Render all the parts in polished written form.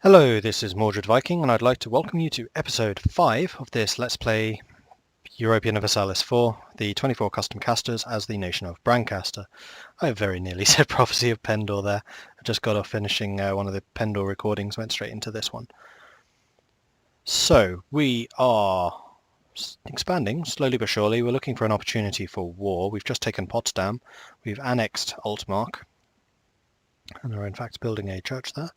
Hello, this is Mordred Viking, and I'd like to welcome you to episode 5 of this Let's Play European Universalis 4, the 24 custom casters as the nation of Brancaster. I very nearly said Prophecy of Pendor there. I just got off finishing one of the Pendor recordings, went straight into this one. So, we are expanding, slowly but surely. We're looking for an opportunity for war. We've just taken Potsdam, we've annexed Altmark, and are in fact building a church there.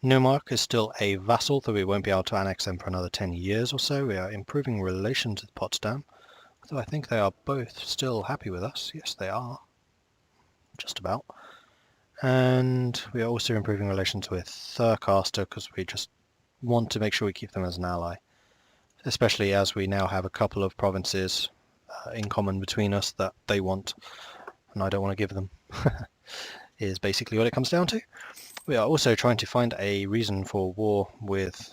Neumark is still a vassal, though we won't be able to annex them for another 10 years or so. We are improving relations with Potsdam, though I think they are both still happy with us. Yes, they are. Just about. And we are also improving relations with Thurcaster because we just want to make sure we keep them as an ally, especially as we now have a couple of provinces in common between us that they want, and I don't want to give them, is basically what it comes down to. We are also trying to find a reason for war with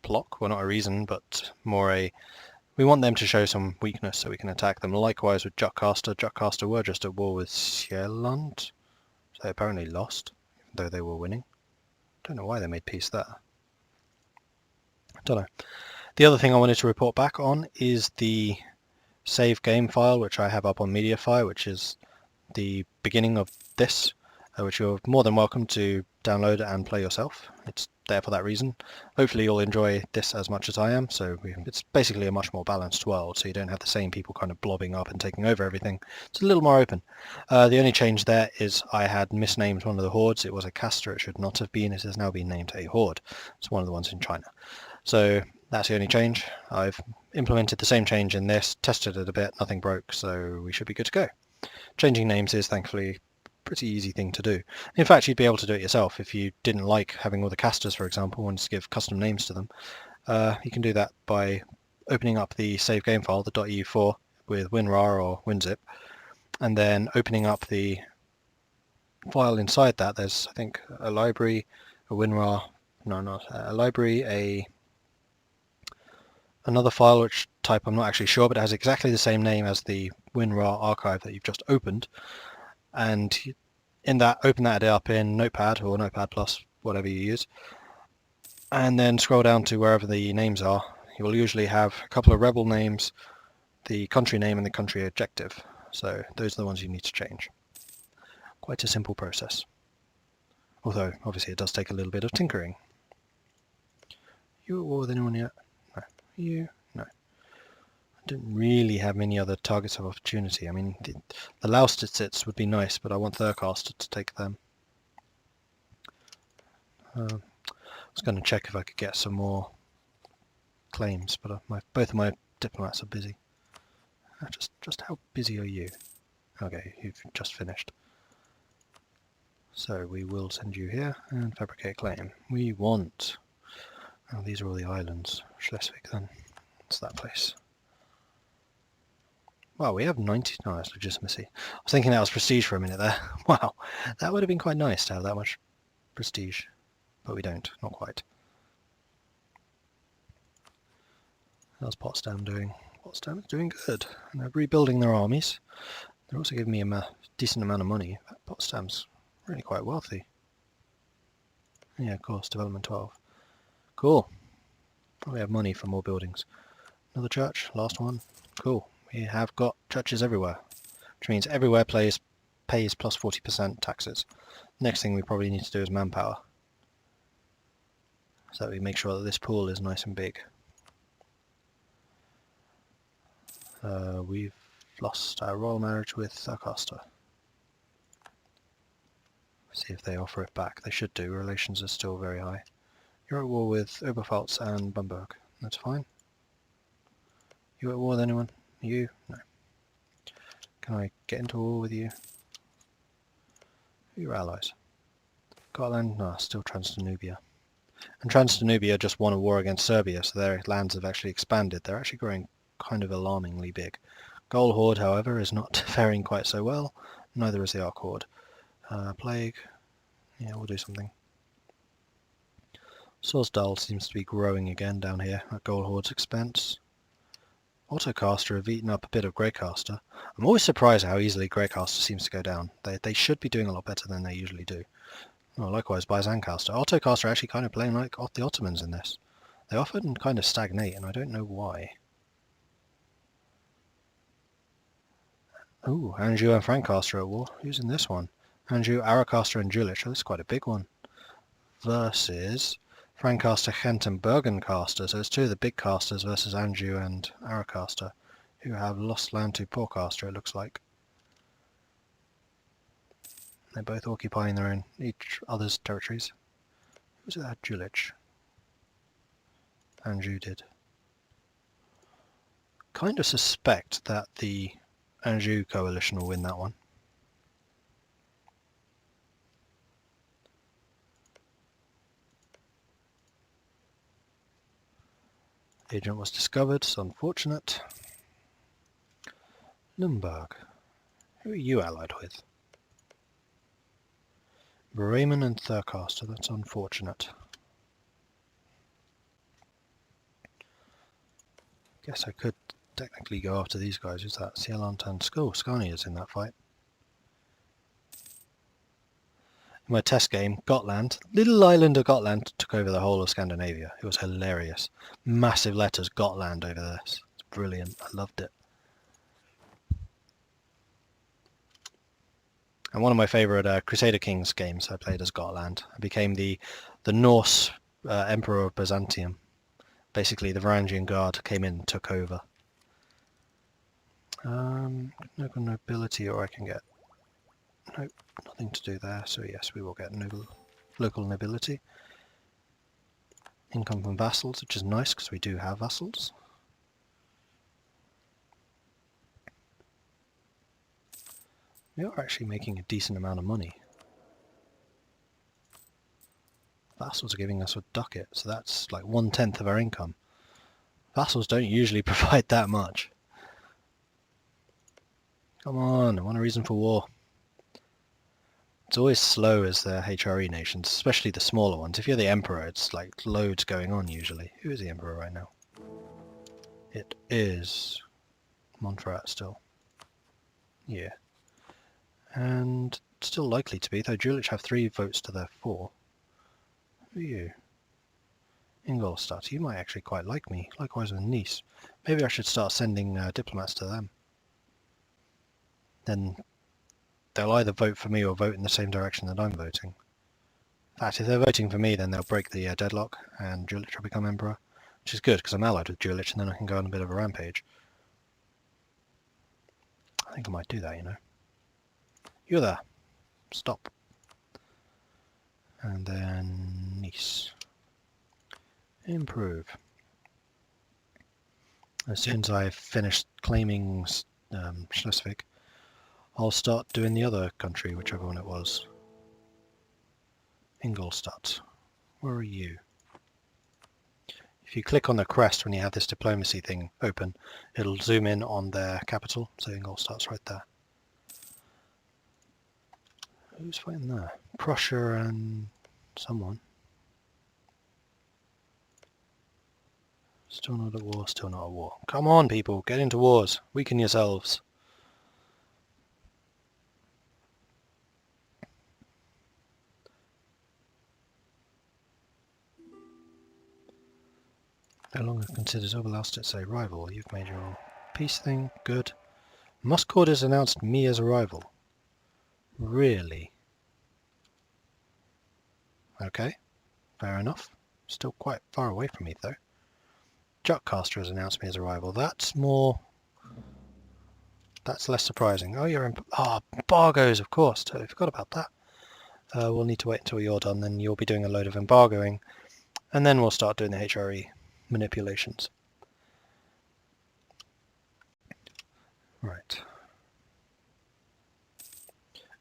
Plock. Well, not a reason, but more a... We want them to show some weakness so we can attack them. Likewise with Jutcaster. Jutcaster were just at war with Sjælland. So they apparently lost, even though they were winning. Don't know why they made peace there. Don't know. The other thing I wanted to report back on is the save game file, which I have up on MediaFire, which is the beginning of this, which you're more than welcome to download and play yourself. It's there for that reason. Hopefully you'll enjoy this as much as I am. So it's basically a much more balanced world, so you don't have the same people kind of blobbing up and taking over everything. It's a little more open. The only change there is I had misnamed one of the hordes. It was a caster, it should not have been. It has now been named a horde. It's one of the ones in China. So that's the only change. I've implemented the same change in this, tested it a bit, nothing broke, so we should be good to go. Changing names is thankfully pretty easy thing to do. In fact, you'd be able to do it yourself if you didn't like having all the casters, for example, wanted to give custom names to them. You can do that by opening up the save game file, the .eu4, with WinRAR or WinZip, and then opening up the file inside that. There's, I think, a library, a WinRAR, no, not a library, another file which type I'm not actually sure, but it has exactly the same name as the WinRAR archive that you've just opened. And in that, open that up in Notepad or Notepad Plus, whatever you use, and then scroll down to wherever the names are. You will usually have a couple of rebel names, the country name and the country objective. So those are the ones you need to change. Quite a simple process. Although, obviously, it does take a little bit of tinkering. You at war with anyone yet? No. You? No. Don't really have many other targets of opportunity. I mean, the Lausitz would be nice, but I want Thurcaster to take them. I was going to check if I could get some more claims, but both of my diplomats are busy. Just how busy are you? Okay, you've just finished. So we will send you here and fabricate claim. We want... Oh, these are all the islands. Schleswig then. It's that place. Wow, we have 90... No, that's legitimacy. I was thinking that was prestige for a minute there. Wow, that would have been quite nice to have that much prestige. But we don't, not quite. How's Potsdam doing? Potsdam is doing good. And they're rebuilding their armies. They're also giving me a decent amount of money. Potsdam's really quite wealthy. Yeah, of course, development 12. Cool. We have money for more buildings. Another church, last one. Cool. We have got churches everywhere, which means everywhere pays plus 40% taxes. Next thing we probably need to do is manpower, so that we make sure that this pool is nice and big. We've lost our royal marriage with Thurcaster. See if they offer it back. They should do. Relations are still very high. You're at war with Oberpfalz and Bamberg. That's fine. You at war with anyone? You? No. Can I get into war with you? Who are your allies? Scotland? No, still Transdanubia. And Transdanubia just won a war against Serbia, so their lands have actually expanded. They're actually growing kind of alarmingly big. Gaul Horde, however, is not faring quite so well. Neither is the Ark Horde. Plague. Yeah, we'll do something. Sorsdal seems to be growing again down here at Gaul Horde's expense. Autocaster have eaten up a bit of Greycaster. I'm always surprised how easily Greycaster seems to go down. They should be doing a lot better than they usually do. Oh, likewise Byzancaster. Ottocaster are actually kind of playing like the Ottomans in this. They often kind of stagnate, and I don't know why. Ooh, Anjou and Frankcaster at war. Who's in this one? Anjou, Aracaster and Jülich. Oh, this is quite a big one. Versus Frankcaster, Ghent and Bergencaster. So it's two of the big casters versus Anjou and Aracaster, who have lost land to Porcaster, it looks like. They're both occupying their own, each other's territories. Who's that? Jülich. Anjou did. Kind of suspect that the Anjou coalition will win that one. Agent was discovered, it's unfortunate. Limburg. Who are you allied with? Bremen and Thurcaster, that's unfortunate. Guess I could technically go after these guys. Who's that? Sielant and Scania's in that fight. In my test game, Gotland, little island of Gotland, took over the whole of Scandinavia. It was hilarious. Massive letters, Gotland over this. It's brilliant. I loved it. And one of my favourite Crusader Kings games I played as Gotland. I became the Norse Emperor of Byzantium. Basically, the Varangian Guard came in and took over. Local nobility, or I can get... Nope, nothing to do there. So yes, we will get local nobility. Income from vassals, which is nice because we do have vassals. We are actually making a decent amount of money. Vassals are giving us a ducat, so that's like 1/10 of our income. Vassals don't usually provide that much. Come on, I want a reason for war. It's always slow as the HRE nations, especially the smaller ones. If you're the Emperor, it's like loads going on usually. Who is the Emperor right now? It is Montferrat still. Yeah. And still likely to be, though Jülich have 3 votes to their 4. Who are you? Ingolstadt, you might actually quite like me. Likewise with Nice. Maybe I should start sending diplomats to them. Then they'll either vote for me or vote in the same direction that I'm voting. In fact, if they're voting for me, then they'll break the deadlock and Jülich will become emperor, which is good because I'm allied with Jülich and then I can go on a bit of a rampage. I think I might do that, you know. You're there. Stop. And then Nice. Improve. As soon as I've finished claiming Schleswig, I'll start doing the other country, whichever one it was. Ingolstadt. Where are you? If you click on the crest when you have this diplomacy thing open, it'll zoom in on their capital, so Ingolstadt's right there. Who's fighting there? Prussia and someone. Still not at war, still not at war. Come on, people, get into wars. Weaken yourselves. No longer considers Oberlausitz a rival. You've made your own peace thing. Good. Muscord has announced me as a rival. Really? Okay. Fair enough. Still quite far away from me, though. Jutcaster has announced me as a rival. That's more... That's less surprising. Oh, you're in... Ah, embargoes, of course. Totally forgot about that. We'll need to wait until you're done, then you'll be doing a load of embargoing. And then we'll start doing the HRE manipulations. Right.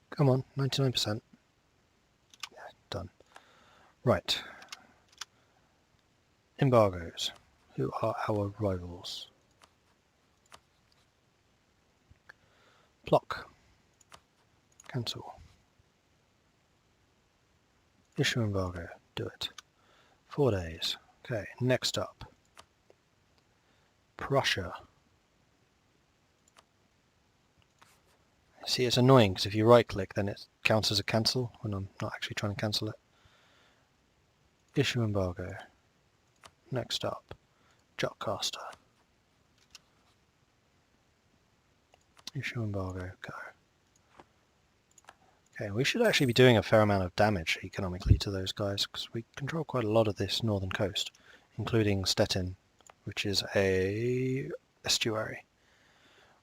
Come on, 99%. Yeah, done. Right. Embargoes. Who are our rivals? Block. Cancel. Issue embargo. Do it. 4 days. Okay, next up. Prussia. See, it's annoying because if you right click then it counts as a cancel when I'm not actually trying to cancel it. Issue embargo. Next up, Jotcaster. Issue embargo, go. Okay, we should actually be doing a fair amount of damage economically to those guys, because we control quite a lot of this northern coast, including Stettin, which is a estuary.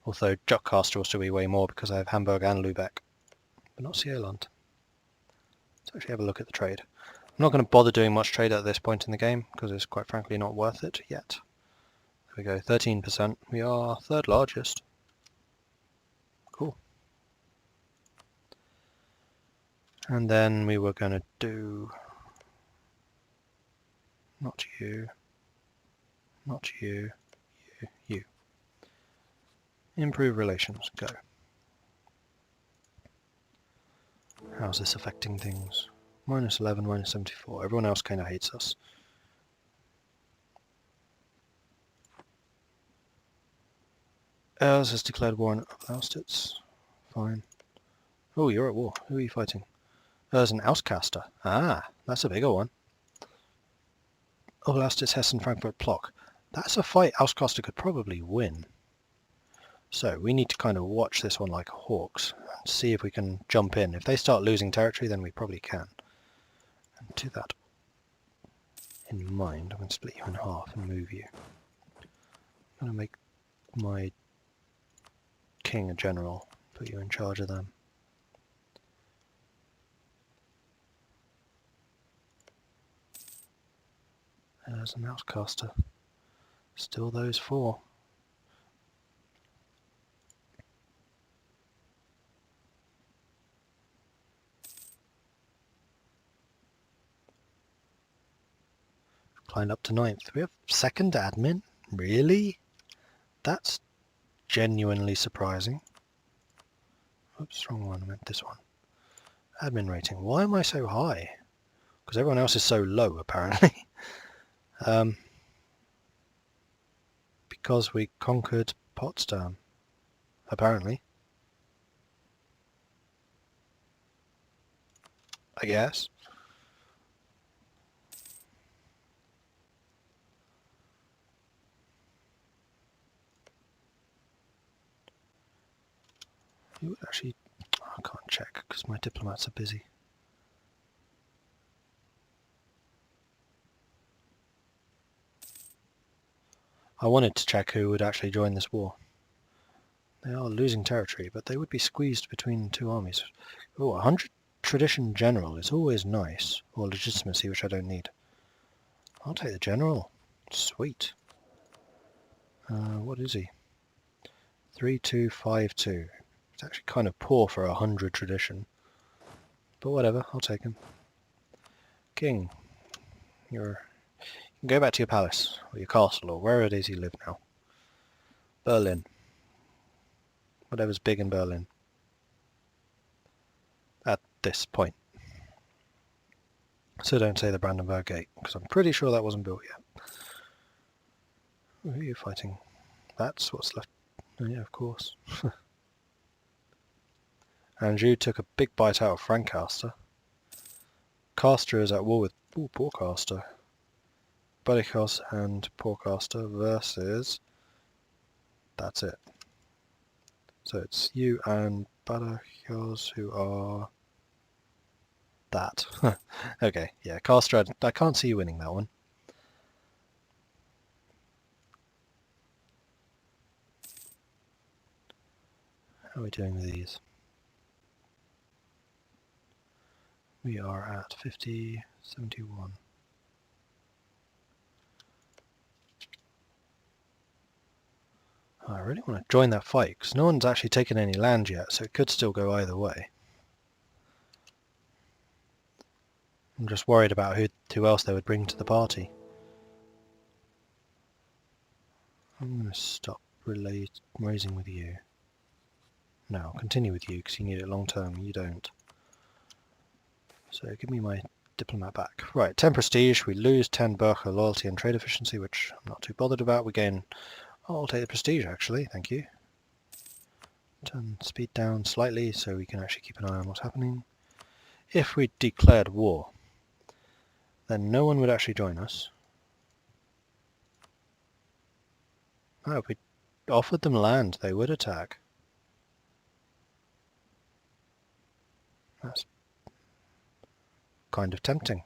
Although Jotcaster will still be way more because I have Hamburg and Lübeck, but not Sealand. Let's actually have a look at the trade. I'm not going to bother doing much trade at this point in the game, because it's quite frankly not worth it yet. There we go, 13%. We are third largest. Cool. And then we were going to do... not you. Not you. You. Improve relations. Go. How's this affecting things? -11, -74. Everyone else kind of hates us. Ers has declared war on Lausitz. Fine. Oh, you're at war. Who are you fighting? Ers an Auscaster. Ah, that's a bigger one. Oh, Lausitz, Hessen, Frankfurt, Plock. That's a fight Auscaster could probably win. So we need to kind of watch this one like hawks and see if we can jump in. If they start losing territory, then we probably can. And to that in mind, I'm going to split you in half and move you. I'm going to make my king a general, put you in charge of them. There's an outcaster. Still those four. Climbed up to 9th. We have second admin? Really? That's genuinely surprising. Oops, wrong one. I meant this one. Admin rating. Why am I so high? Because everyone else is so low, apparently. Because we conquered Potsdam, apparently. I guess. You would actually... I can't check because my diplomats are busy. I wanted to check who would actually join this war. They are losing territory, but they would be squeezed between two armies. Oh, 100 tradition general is always nice. Or legitimacy, which I don't need. I'll take the general. Sweet. What is he? 3252. It's actually kind of poor for 100 tradition. But whatever, I'll take him. King. You can go back to your palace, or your castle, or wherever it is you live now. Berlin. Whatever's big in Berlin. At this point. So don't say the Brandenburg Gate, because I'm pretty sure that wasn't built yet. Who are you fighting? That's what's left. Oh yeah, of course. Anjou took a big bite out of Frankcaster. Castor is at war with Porcaster. Badajoz and Porcaster versus... That's it. So it's you and Badajoz who are... that. Okay, yeah, Castor, I can't see you winning that one. How are we doing with these? We are at 50, 71. I really want to join that fight, because no one's actually taken any land yet, so it could still go either way. I'm just worried about who else they would bring to the party. I'm going to stop raising with you. No, I'll continue with you, because you need it long term, you don't. So give me my diplomat back. Right, 10 prestige, we lose 10 Burger loyalty and trade efficiency, which I'm not too bothered about. We gain... Oh, I'll take the prestige actually, thank you. Turn speed down slightly so we can actually keep an eye on what's happening. if we declared war, then no one would actually join us. Oh, if we offered them land, they would attack. That's kind of tempting.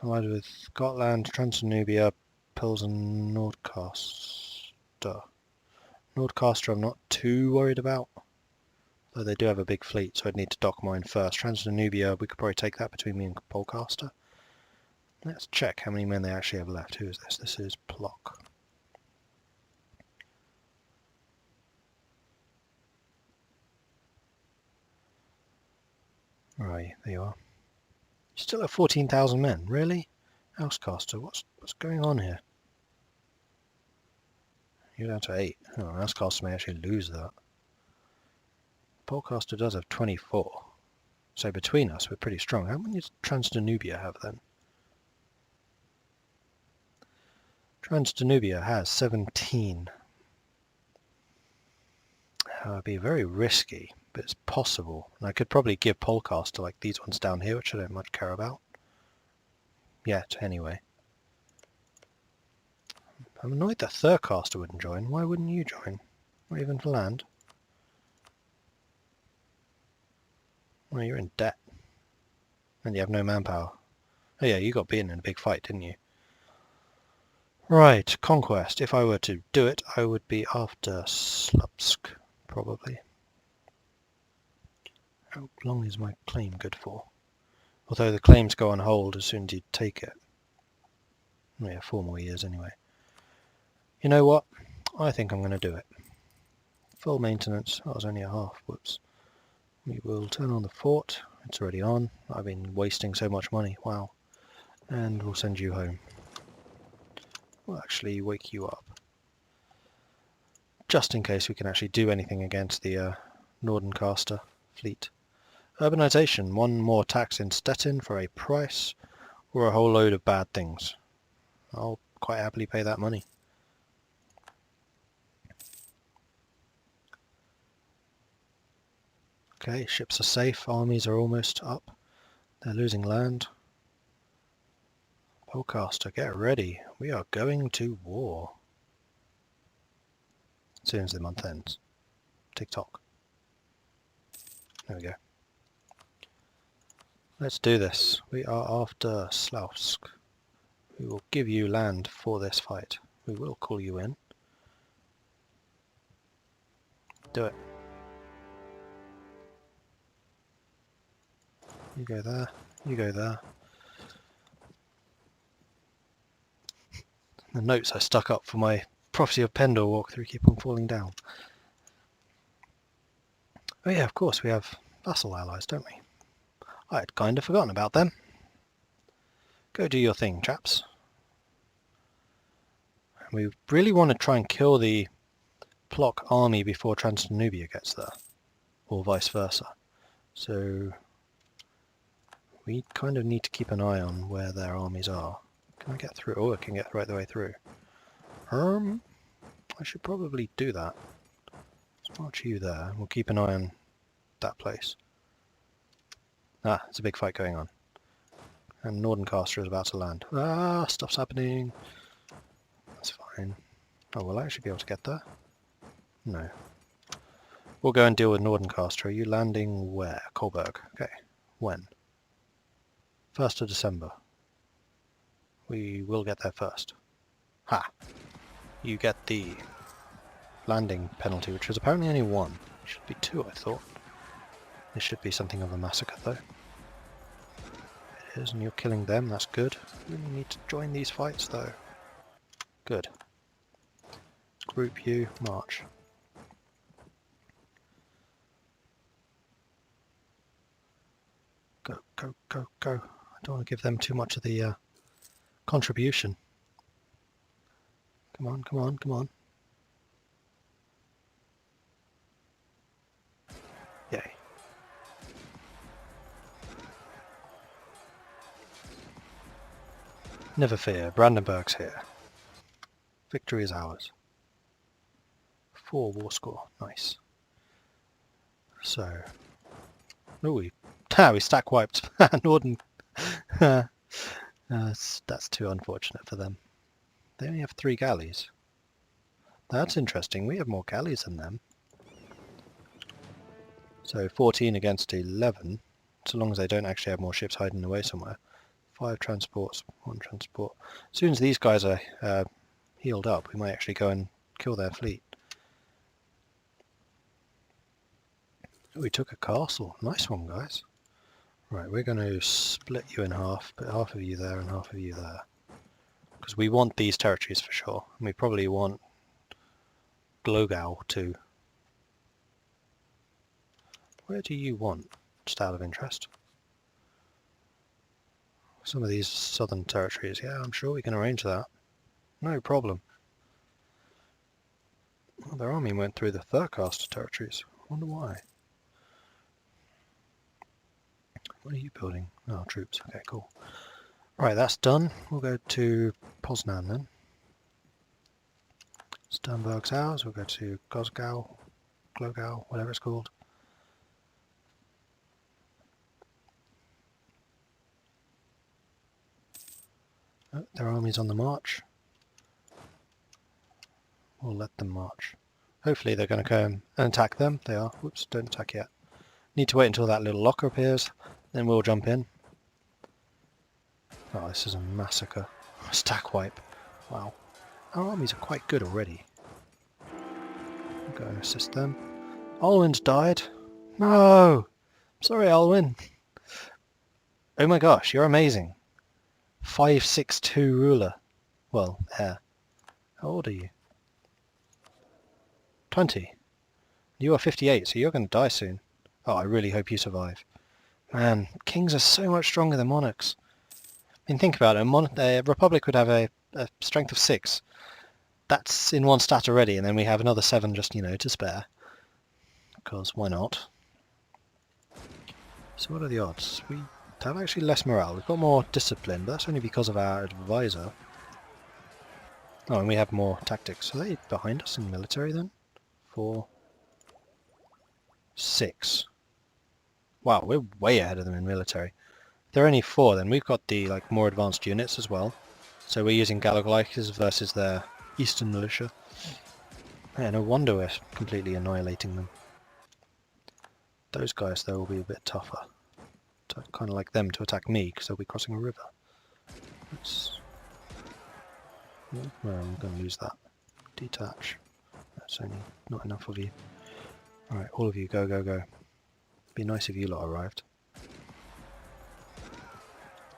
Allied with Scotland, Transnubia, Pils and Nordcaster. Nordcaster I'm not too worried about, though they do have a big fleet, so I'd need to dock mine first. Transnubia, we could probably take that between me and Polcaster. Let's check how many men they actually have left. Who is this? This is Plock. Right, there you are. You still have 14,000 men, really? Housecaster, what's going on here? You're down to 8. Oh, Housecaster may actually lose that. Polcaster does have 24. So between us, we're pretty strong. How many does Transdanubia have then? Transdanubia has 17. That would be very risky, but it's possible. And I could probably give Polcaster like these ones down here, which I don't much care about. Yet, anyway. I'm annoyed that Thurcaster wouldn't join. Why wouldn't you join? Not even for land. Well, you're in debt. And you have no manpower. Oh yeah, you got beaten in a big fight, didn't you? Right, conquest. If I were to do it, I would be after Slupsk, probably. How long is my claim good for? Although the claims go on hold as soon as you take it. Oh yeah, 4 more years anyway. You know what? I think I'm going to do it. Full maintenance. That was only a half. Whoops. We will turn on the fort. It's already on. I've been wasting so much money. Wow. And we'll send you home. We'll actually wake you up. Just in case we can actually do anything against the Nordencaster fleet. Urbanization. 1 more tax in Stettin for a price, or a whole load of bad things. I'll quite happily pay that money. Okay, ships are safe, armies are almost up. They're losing land. Polcaster, get ready. We are going to war. As soon as the month ends. Tick-tock. There we go. Let's do this. We are after Slausk. We will give you land for this fight. We will call you in. Do it. You go there. You go there. The notes I stuck up for my Prophecy of Pendor walkthrough keep on falling down. Oh yeah, of course, we have vassal allies, don't we? I'd kind of forgotten about them. Go do your thing, chaps. We really want to try and kill the Plock army before Transnubia gets there, or vice versa. So we kind of need to keep an eye on where their armies are. Can I get through? Oh, I can get right the way through. I should probably do that. Let's march you there. We'll keep an eye on that place. Ah, there's a big fight going on. And Nordencaster is about to land. Ah, stuff's happening. That's fine. Oh, will I actually be able to get there? No. We'll go and deal with Nordencaster. Are you landing where? Kolberg. Okay. When? 1st of December. We will get there first. Ha! You get the landing penalty, which was apparently only 1. It should be 2, I thought. This should be something of a massacre, though. It is, and you're killing them, that's good. We really need to join these fights, though. Good. Group you, march. Go, go, go, go. I don't want to give them too much of the contribution. Come on, come on, come on. Yay. Never fear, Brandenburg's here. Victory is ours. 4 war score, nice. So, Oh, we stack wiped. Norden. That's too unfortunate for them. They only have 3 galleys. That's interesting. We have more galleys than them. So 14 against 11, so long as they don't actually have more ships hiding away somewhere. 5 transports, 1 transport. As soon as these guys are healed up, we might actually go and kill their fleet. We took a castle. Nice one, guys. Right, we're going to split you in half, put half of you there and half of you there. Because we want these territories for sure. And we probably want Glogau too. Where do you want, just out of interest? Some of these southern territories. Yeah, I'm sure we can arrange that. No problem. Well, their army went through the Thurcaster territories. I wonder why. What are you building? Oh, troops. Okay, cool. Right, that's done. We'll go to Poznan then. Sternberg's ours. We'll go to Glogau, whatever it's called. Oh, their army's on the march. We'll let them march. Hopefully they're going to come and attack them. They are. Whoops, don't attack yet. Need to wait until that little locker appears, then we'll jump in. Oh, this is a massacre. Stack wipe. Wow. Our armies are quite good already. I'll go and assist them. Alwyn's died. No! Sorry, Alwyn. Oh my gosh, you're amazing. 562 ruler. Well, heir. How old are you? 20. You are 58, so you're going to die soon. Oh, I really hope you survive. Man, kings are so much stronger than monarchs. I mean, think about it. A republic would have a strength of 6. That's in 1 stat already, and then we have another 7 just, to spare. Because why not? So what are the odds? We have actually less morale. We've got more discipline, but that's only because of our advisor. Oh, and we have more tactics. Are they behind us in military then? 4, 6. Wow, we're way ahead of them in military. If they're only 4, then we've got the more advanced units as well. So we're using Galaglycus versus their Eastern militia. Yeah, no wonder we're completely annihilating them. Those guys, though, will be a bit tougher. Kind of like them to attack me, because they'll be crossing a river. Well, I'm going to lose that. Detach. That's only not enough of you. Alright, all of you, go, go, go. Be nice if you lot arrived.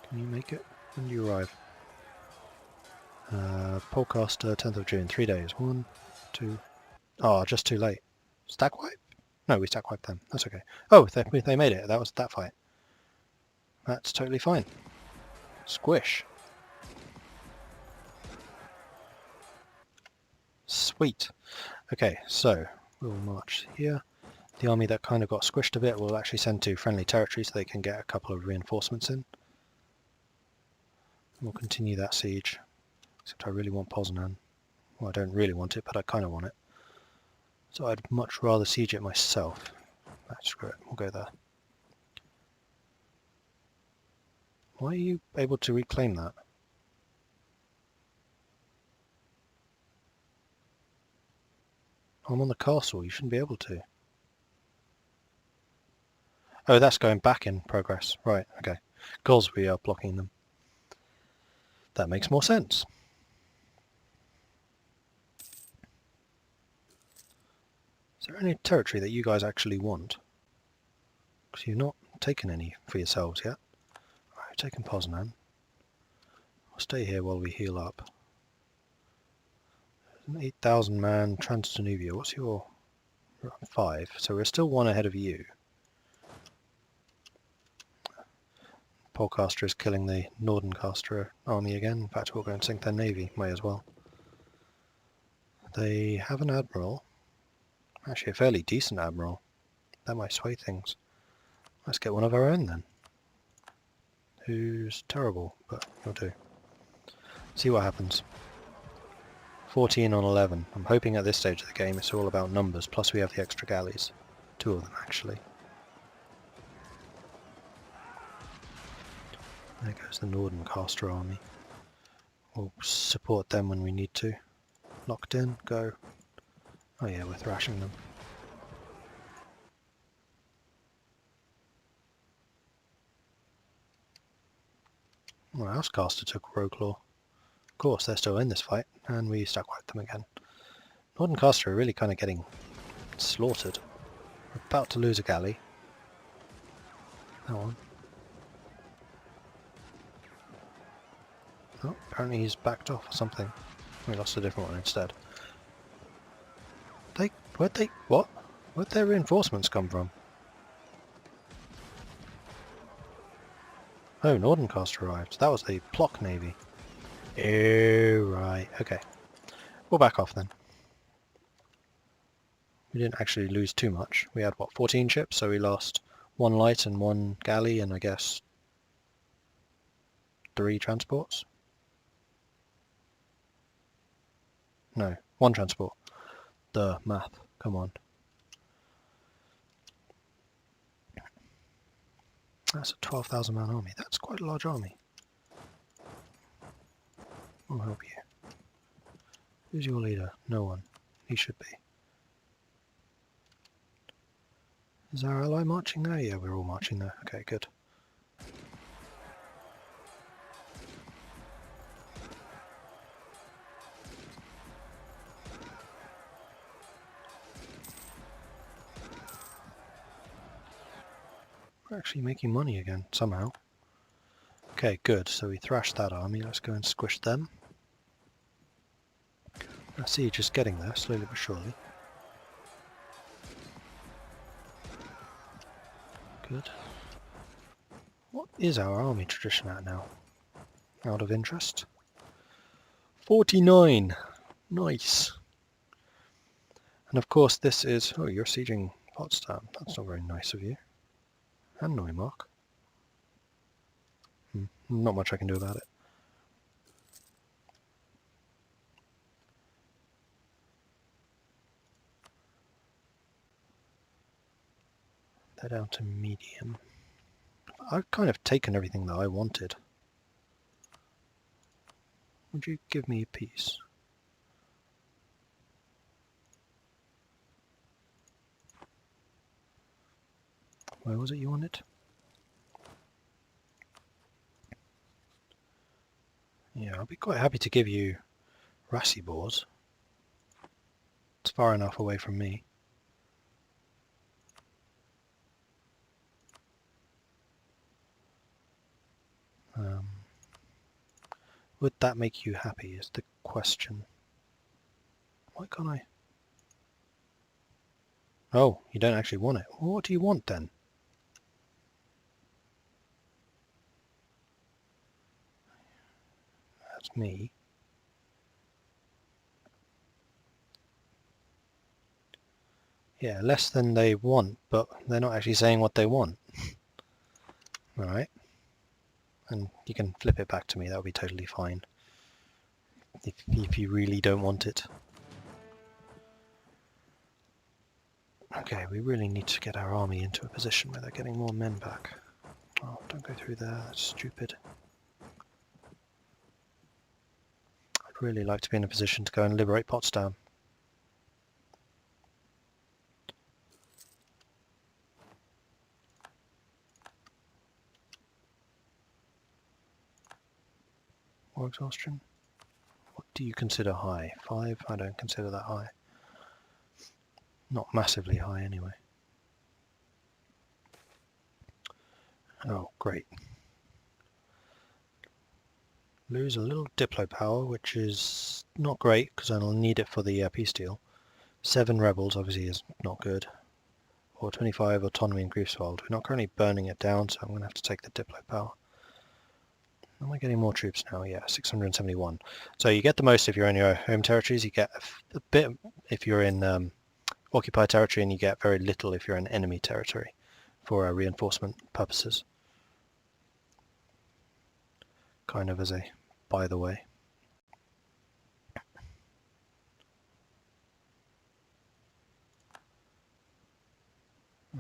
Can you make it? When do you arrive? Polcaster, 10th of June, 3 days. 1, 2... Oh, just too late. Stack wipe? No, we stack wiped them. That's okay. Oh, they made it. That was that fight. That's totally fine. Squish. Sweet. Okay, so we'll march here. The army that kind of got squished a bit will actually send to friendly territory so they can get a couple of reinforcements in. We'll continue that siege. Except I really want Poznan. Well, I don't really want it, but I kind of want it. So I'd much rather siege it myself. Screw it, we'll go there. Why are you able to reclaim that? I'm on the castle, you shouldn't be able to. Oh, that's going back in progress. Right, okay. Because we are blocking them. That makes more sense. Is there any territory that you guys actually want? Because you've not taken any for yourselves yet. Right, we've taken Poznan. I'll stay here while we heal up. An 8,000 man Trans-Danubia. What's your... 5, so we're still 1 ahead of you. Polcaster is killing the Nordencaster army again. In fact, we'll go and sink their navy. May as well. They have an admiral. Actually, a fairly decent admiral. That might sway things. Let's get one of our own then. Who's terrible, but will do. See what happens. 14 on 11. I'm hoping at this stage of the game it's all about numbers, plus we have the extra galleys. 2 of them, actually. There goes the Nordencaster army. We'll support them when we need to. Locked in, go. Oh yeah, we're thrashing them. Well, Housecaster took Rogue Law. Of course, they're still in this fight, and we stuck with them again. Nordencaster are really kind of getting slaughtered. We're about to lose a galley. That one. Oh, apparently he's backed off or something. We lost a different one instead. What? Where'd their reinforcements come from? Oh, Nordencaster arrived. That was the Plock Navy. Oh, right. Okay. We'll back off then. We didn't actually lose too much. We had, what, 14 ships? So we lost 1 light and 1 galley and I guess 3 transports? No, 1 transport. The math. Come on. That's a 12,000 man army. That's quite a large army. I'll help you. Who's your leader? No one. He should be. Is our ally marching there? Yeah, we're all marching there. Okay, good. We're actually making money again, somehow. Okay, good. So we thrashed that army. Let's go and squish them. I see you just getting there, slowly but surely. Good. What is our army tradition at now? Out of interest? 49! Nice! And of course this is... Oh, you're sieging Potsdam. That's not very nice of you. And Neumark. Not much I can do about it. They're down to medium. I've kind of taken everything that I wanted. Would you give me a piece? Where was it you wanted? Yeah, I'll be quite happy to give you Rassibors. It's far enough away from me. Would that make you happy is the question. Why can't I? Oh, you don't actually want it. Well, what do you want then? That's me. Yeah, less than they want, but they're not actually saying what they want. Alright. And you can flip it back to me, that'll be totally fine. If you really don't want it. Okay, we really need to get our army into a position where they're getting more men back. Oh, don't go through there, that's stupid. I'd really like to be in a position to go and liberate Potsdam. War exhaustion? What do you consider high? 5? I don't consider that high. Not massively high anyway. Oh, great. Lose a little Diplo power, which is not great because I'll need it for the peace deal. 7 rebels obviously is not good. Or 25 autonomy in Greifswald. We're not currently burning it down, so I'm going to have to take the Diplo power. Am I getting more troops now? Yeah, 671. So you get the most if you're in your home territories. You get a bit if you're in occupied territory, and you get very little if you're in enemy territory for reinforcement purposes. Kind of as a by the way.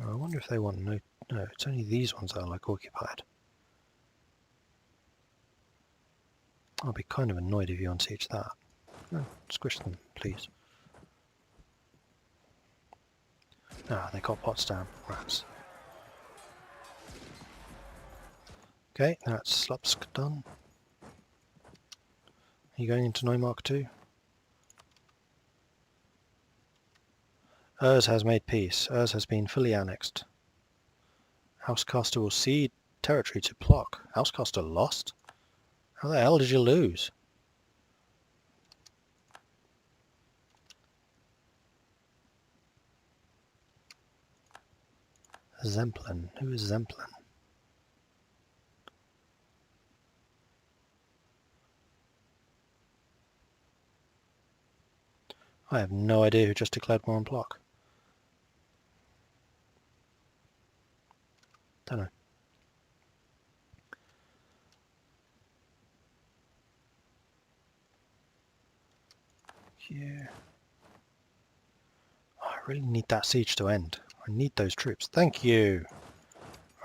I wonder if they want no, it's only these ones that are like occupied. I'll be kind of annoyed if you unsiege that. Oh, squish them, please. Ah, they got Potsdam. Rats. Okay, that's Slupsk done. Are you going into Neumark too? Urs has made peace. Urs has been fully annexed. Housecaster will cede territory to Plock. Housecaster lost? How the hell did you lose? Zemplin. Who is Zemplin? I have no idea who just declared war on Plock. Don't know. Yeah. Oh, I really need that siege to end. I need those troops. Thank you!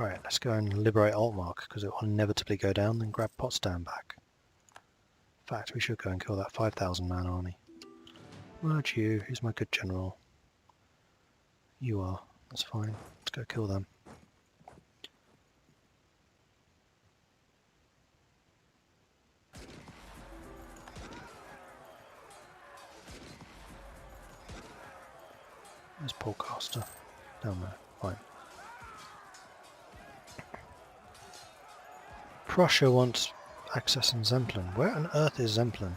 Alright, let's go and liberate Altmark, because it will inevitably go down and grab Potsdam back. In fact, we should go and kill that 5,000 man army. Merge you. Who's my good general? You are. That's fine. Let's go kill them. There's Polcaster. Down there. Fine. Prussia wants access in Zemplin. Where on earth is Zemplin?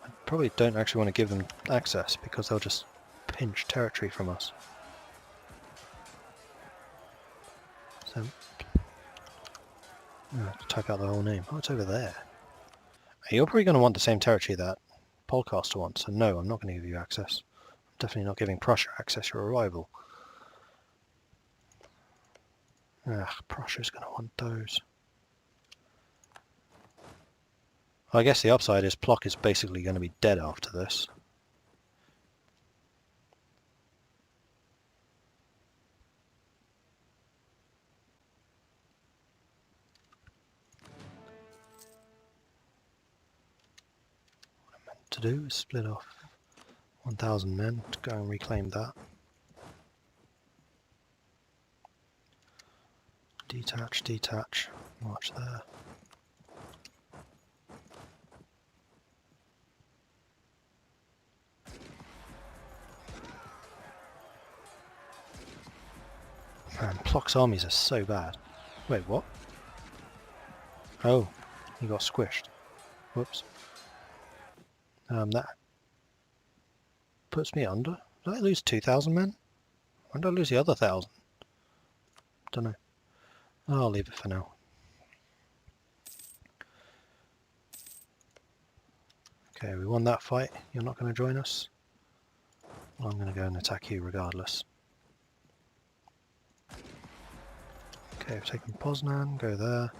I probably don't actually want to give them access because they'll just pinch territory from us. So, I have to type out the whole name. Oh, it's over there. You're probably going to want the same territory that Polcaster wants, so no, I'm not going to give you access. I'm definitely not giving Prussia access. Your arrival. Prussia's going to want those. I guess the upside is Plock is basically going to be dead after this. What I meant to do is split off 1,000 men to go and reclaim that. Detach, detach, march there. Man, Plock's armies are so bad. Wait, what? Oh, he got squished. Whoops. That puts me under. Did I lose 2,000 men? When did I lose the other 1,000? Don't know. I'll leave it for now. Okay, we won that fight. You're not going to join us? Well, I'm going to go and attack you regardless. Okay, we've taken Poznan, go there.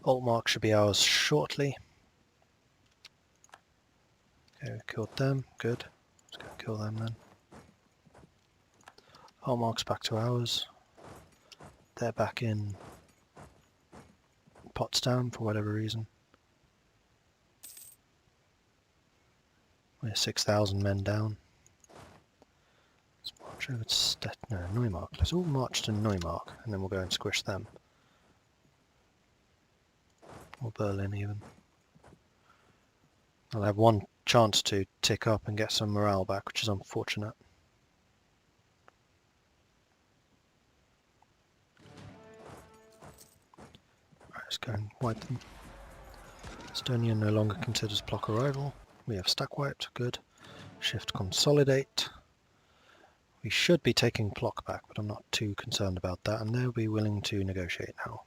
Altmark should be ours shortly. Okay, we've killed them, good. Let's go kill them then. Altmark's back to ours. They're back in Potsdam for whatever reason. We're 6,000 men down. Let's march over to Neumark. Let's all march to Neumark and then we'll go and squish them. Or Berlin even. I'll have one chance to tick up and get some morale back, which is unfortunate. Right, let's go and wipe them. Estonia no longer considers Plock a rival. We have stack wiped, good. Shift consolidate. We should be taking Plock back, but I'm not too concerned about that, and they'll be willing to negotiate now.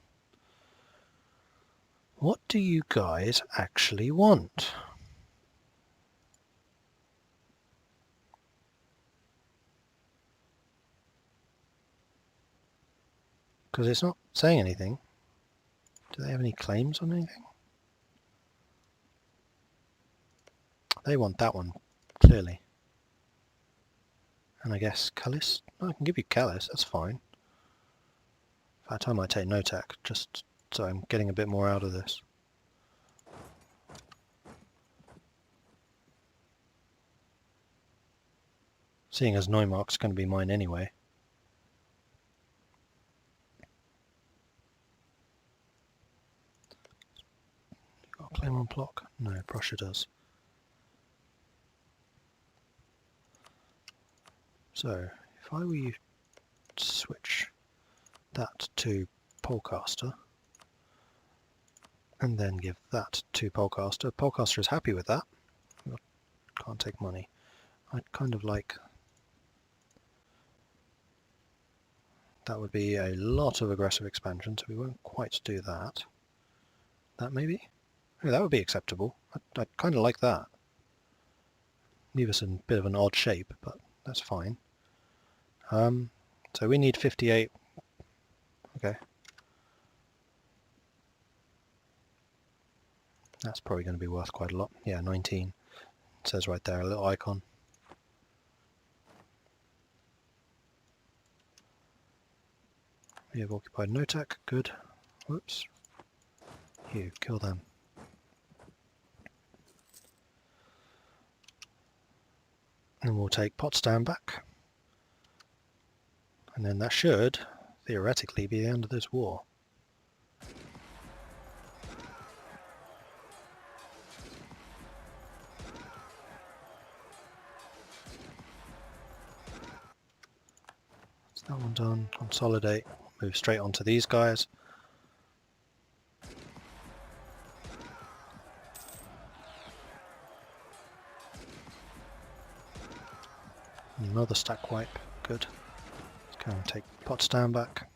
What do you guys actually want? Because it's not saying anything. Do they have any claims on anything? They want that one, clearly. And I guess Callis? No, I can give you Callis, that's fine. In fact, I might take Notak, just so I'm getting a bit more out of this. Seeing as Neumark's going to be mine anyway. Got a claim on Plock? No, Prussia does. So, if I were you to switch that to Polcaster, and then give that to Polcaster. Polcaster is happy with that. Can't take money. I'd kind of like... That would be a lot of aggressive expansion, so we won't quite do that. That maybe? Oh, that would be acceptable. I'd kind of like that. Leave us in a bit of an odd shape, but that's fine. So we need 58. Okay. That's probably going to be worth quite a lot. Yeah, 19. It says right there, a little icon. We have occupied Notak. Good. Whoops. You, kill them. And we'll take Potsdam back. And then that should, theoretically, be the end of this war. That's that one done. Consolidate. Move straight onto these guys. Another stack wipe. Good. Let's go and take Potsdam back.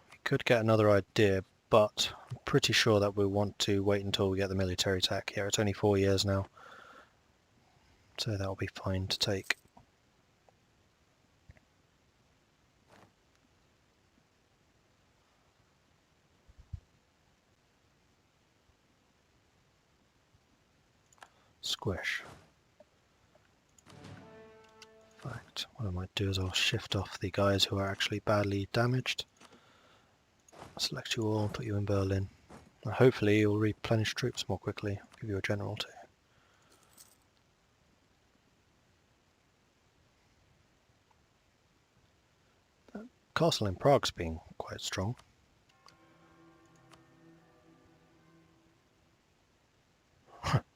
We could get another idea, but I'm pretty sure that we'll want to wait until we get the military tech. Yeah, it's only 4 years now. So that'll be fine to take. Squish. In fact, what I might do is I'll shift off the guys who are actually badly damaged. Select you all, put you in Berlin. And hopefully you'll replenish troops more quickly. I'll give you a general too. That castle in Prague's being quite strong.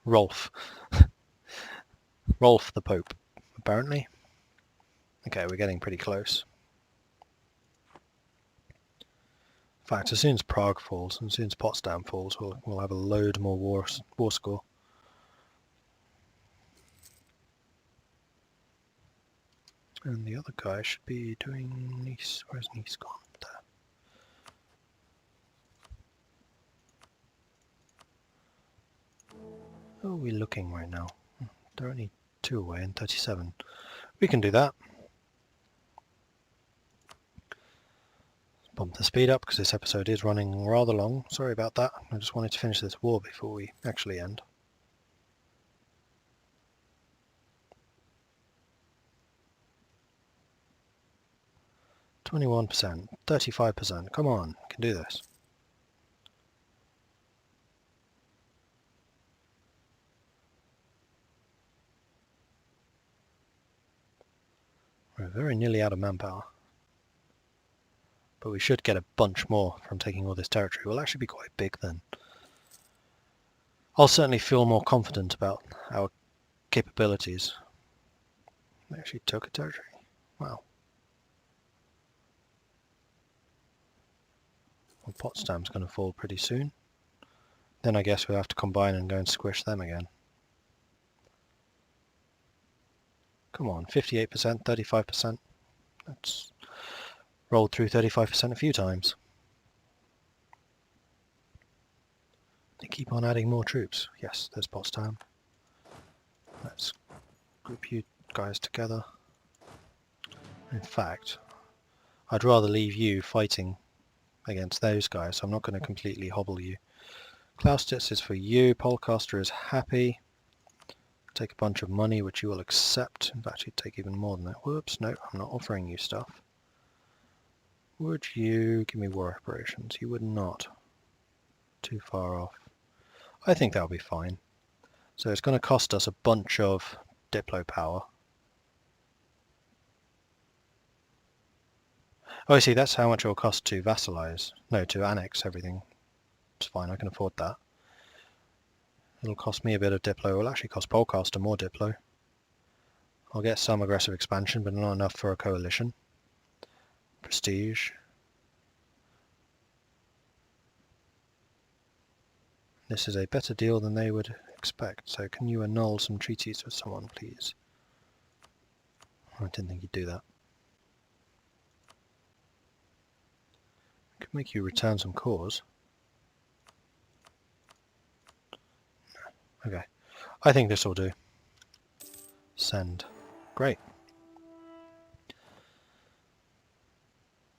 Rolf. Rolf the Pope, apparently. Okay, we're getting pretty close. In fact, as soon as Prague falls, and as soon as Potsdam falls, we'll have a load more war score. And the other guy should be doing Nice. Where's Nice gone? There. How are we looking right now? They're only 2 away and 37. We can do that. Bump the speed up because this episode is running rather long. Sorry about that. I just wanted to finish this war before we actually end. %, 35%. Come on, we can do this. We're very nearly out of manpower. But we should get a bunch more from taking all this territory. We'll actually be quite big then. I'll certainly feel more confident about our capabilities. We actually took a territory. Wow. Well, Potsdam's going to fall pretty soon. Then I guess we'll have to combine and go and squish them again. Come on, 58%, 35%. That's rolled through 35% a few times. They keep on adding more troops. Yes, there's Potsdam. Let's group you guys together. In fact, I'd rather leave you fighting against those guys, so I'm not going to completely hobble you. Claustitz is for you. Polcaster is happy. Take a bunch of money, which you will accept. In fact, you'd take even more than that. Whoops, no, I'm not offering you stuff. Would you give me war reparations? You would not. Too far off. I think that'll be fine. So it's going to cost us a bunch of Diplo power. Oh, I see, that's how much it will cost to vassalize. No, to annex everything. It's fine, I can afford that. It'll cost me a bit of Diplo. It will actually cost Polcaster more Diplo. I'll get some aggressive expansion, but not enough for a coalition. Prestige. This is a better deal than they would expect, so can you annul some treaties with someone, please? I didn't think you'd do that. I could make you return some cores. Okay, I think this will do. Send. Great.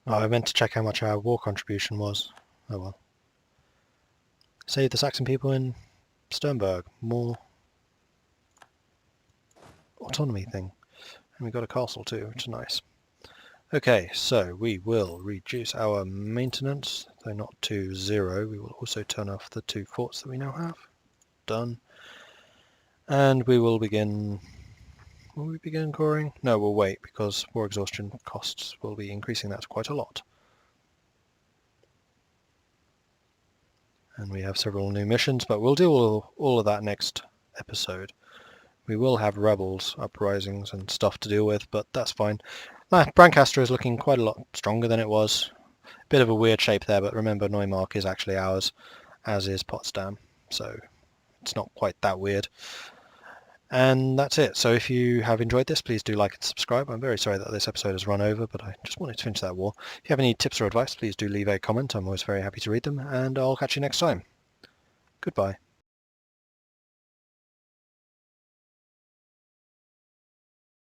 Oh, I meant to check how much our war contribution was. Oh well. Save the Saxon people in Sternberg. More autonomy thing. And we got a castle too, which is nice. Okay, so we will reduce our maintenance, though not to 0. We will also turn off the 2 forts that we now have. Done. And we will begin... Will we begin coring? No, we'll wait, because war exhaustion costs will be increasing that quite a lot. And we have several new missions, but we'll do all of that next episode. We will have rebels, uprisings and stuff to deal with, but that's fine. Brancaster is looking quite a lot stronger than it was. Bit of a weird shape there, but remember Neumark is actually ours, as is Potsdam, so it's not quite that weird. And that's it. So if you have enjoyed this, please do like and subscribe. I'm very sorry that this episode has run over, but I just wanted to finish that war. If you have any tips or advice, please do leave a comment. I'm always very happy to read them, and I'll catch you next time. Goodbye.